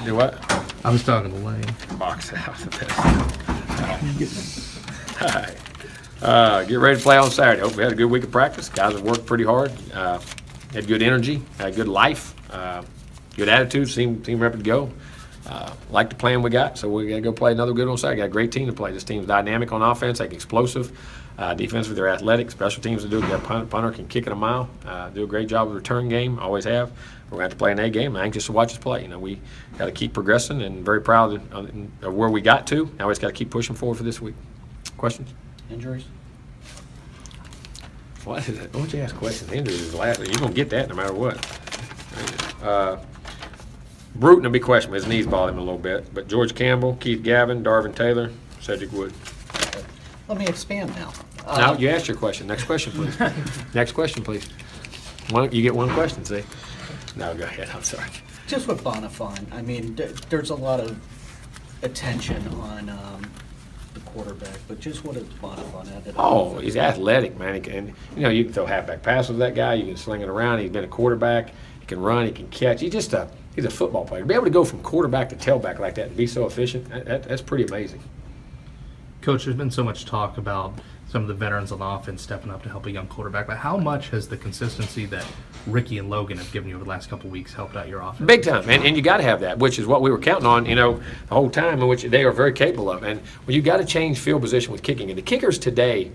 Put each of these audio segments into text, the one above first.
Do what? I was talking to Lane. Box out of this. All right. Get ready to play on Saturday. Hope we had a good week of practice. Guys have worked pretty hard. Had good energy, had good life, good attitude, seem ready to go. Like the plan we got, so we got to go play another good one on Saturday. Got a great team to play. This team's dynamic on offense, like explosive. Defensively, they're athletic. Special teams to do. Got punter can kick it a mile. Do a great job with the return game. Always have. We're going to have to play an A game. I'm anxious to watch us play. You know, we got to keep progressing and very proud of where we got to. Now we just got to keep pushing forward for this week. Questions? Injuries? What is it? Why don't you ask questions? Injuries is the last. You're going to get that no matter what. Bruton will be questioned. His knees bother him a little bit. But George Campbell, Keith Gavin, Darvin Taylor, Cedric Wood. Let me expand now. Now you asked your question. Next question, please. Next question, please. You get one question, see? No, go ahead. I'm sorry. Just with Bonifant, I mean, there's a lot of attention on the quarterback, but just what is Bonifant at? Oh, he's athletic, man. He can, you know, you can throw halfback passes with that guy. You can sling it around. He's been a quarterback. He can run. He can catch. He's just he's a football player. To be able to go from quarterback to tailback like that and be so efficient, that's pretty amazing. Coach, there's been so much talk about some of the veterans on the offense stepping up to help a young quarterback, but how much has the consistency that Ricky and Logan have given you over the last couple of weeks helped out your offense? Big time, and you got to have that, which is what we were counting on, you know, the whole time, in which they are very capable of. And when you got to change field position with kicking, and the kickers today,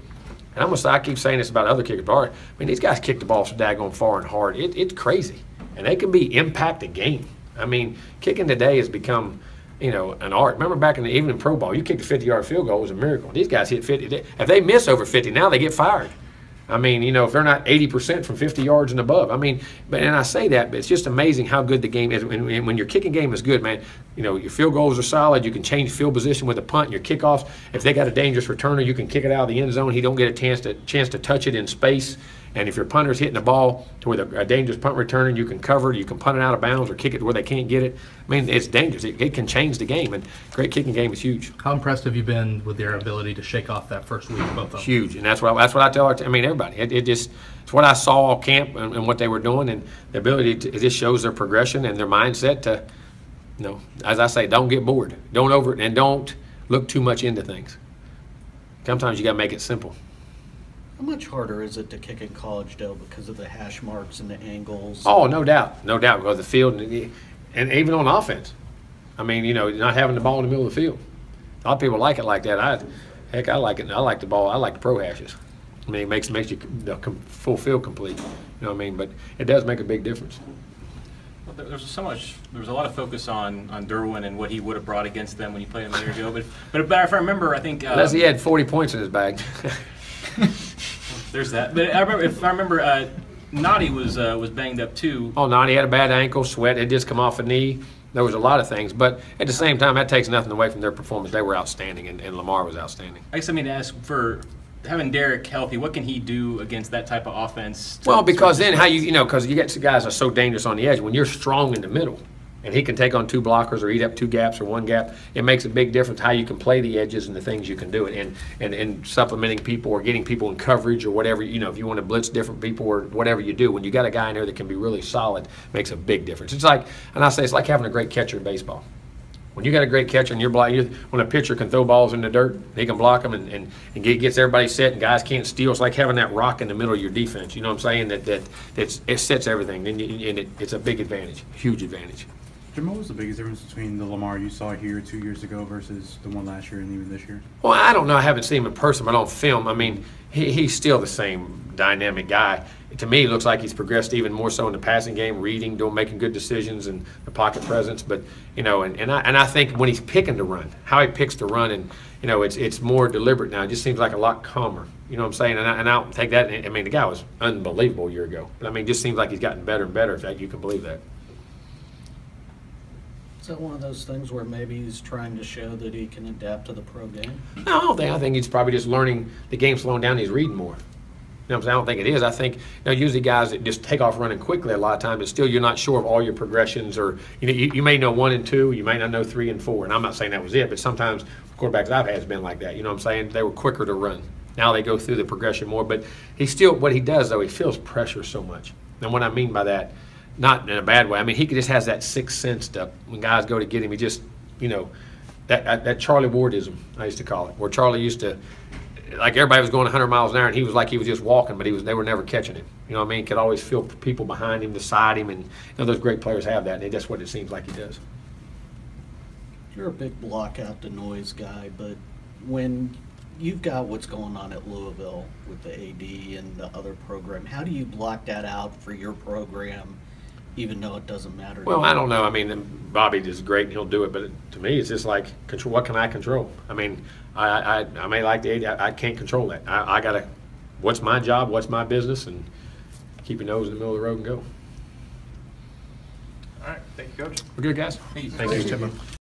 and I keep saying this about other kickers, but I mean, these guys kick the ball so daggone far and hard. It's crazy, and they can impact the game. I mean, kicking today has become, you know, an art. Remember back in the evening pro ball, you kicked a 50-yard field goal, it was a miracle. These guys hit 50. If they miss over 50, now they get fired. I mean, you know, if they're not 80% from 50 yards and above. I mean, and I say that, but it's just amazing how good the game is. And when your kicking game is good, man, you know, your field goals are solid. You can change field position with a punt and your kickoffs. If they got a dangerous returner, you can kick it out of the end zone. He don't get a chance to touch it in space. And if your punter's hitting the ball to where a dangerous punt returner, you can cover it, you can punt it out of bounds or kick it to where they can't get it. I mean, it's dangerous. It can change the game, and great kicking game is huge. How impressed have you been with their ability to shake off that first week, both of them? Huge, and that's what I tell our team. I mean, everybody. It's what I saw all camp and what they were doing, and the ability to, it just shows their progression and their mindset to, you know, as I say, don't get bored. Don't look too much into things. Sometimes you got to make it simple. How much harder is it to kick in college, though, because of the hash marks and the angles? Oh, no doubt, because of the field and even on offense. I mean, you know, not having the ball in the middle of the field. A lot of people like it like that. I like it. I like the ball. I like the pro hashes. I mean, it makes you full field complete. You know what I mean? But it does make a big difference. Well, there was a lot of focus on Derwin and what he would have brought against them when you played him a year ago. But if I remember, I think unless he had 40 points in his bag. There's that. But I remember, Noddy was banged up too. Oh, Noddy had a bad ankle, sweat had just come off a knee. There was a lot of things, but at the same time, that takes nothing away from their performance. They were outstanding, and Lamar was outstanding. I guess I mean to ask, for having Derek healthy, what can he do against that type of offense? Well, because then because you get some guys that are so dangerous on the edge. When you're strong in the middle, and he can take on two blockers or eat up two gaps or one gap, it makes a big difference how you can play the edges and the things you can do it, and supplementing people or getting people in coverage or whatever, you know, if you want to blitz different people or whatever you do, when you got a guy in there that can be really solid, makes a big difference. It's like, and I say it's like having a great catcher in baseball. When you got a great catcher and when a pitcher can throw balls in the dirt, he can block them and gets everybody set and guys can't steal. It's like having that rock in the middle of your defense. You know what I'm saying? It sets everything, and it's a big advantage, huge advantage. Jim, what was the biggest difference between the Lamar you saw here 2 years ago versus the one last year and even this year? Well, I don't know. I haven't seen him in person, but on film, I mean, he's still the same dynamic guy. To me, it looks like he's progressed even more so in the passing game, reading, making good decisions, and the pocket presence. But, you know, and I think when he's picking to run, how he picks to run, and, you know, it's more deliberate now. It just seems like a lot calmer. You know what I'm saying? And I don't take that. I mean, the guy was unbelievable a year ago. But, I mean, it just seems like he's gotten better and better, if you can believe that. Is that one of those things where maybe he's trying to show that he can adapt to the pro game? No, I think he's probably just learning the game, slowing down. He's reading more. You know what I'm saying? I don't think it is. I think, you know, usually guys that just take off running quickly a lot of times, but still you're not sure of all your progressions, or you may know 1 and 2, you may not know 3 and 4. And I'm not saying that was it, but sometimes quarterbacks I've had has been like that. You know what I'm saying? They were quicker to run. Now they go through the progression more, but he still, what he does though, he feels pressure so much. And what I mean by that, not in a bad way. I mean, he just has that sixth sense stuff. When guys go to get him, he just, you know, that Charlie Wardism, I used to call it, where Charlie used to, like everybody was going 100 miles an hour, and he was like he was just walking, but they were never catching him. You know what I mean? Could always feel people behind him, beside him, and you know those great players have that, and that's what it seems like he does. You're a big block out the noise guy, but when you've got what's going on at Louisville with the AD and the other program, how do you block that out for your program, even though it doesn't matter? Well, I don't know. I mean, Bobby is great and he'll do it, but to me, it's just like, control. What can I control? I mean, I may like the AD, I can't control that. I gotta. What's my job? What's my business? And keep your nose in the middle of the road and go. All right, thank you, Coach. We're good, guys. Thank you, Jimbo.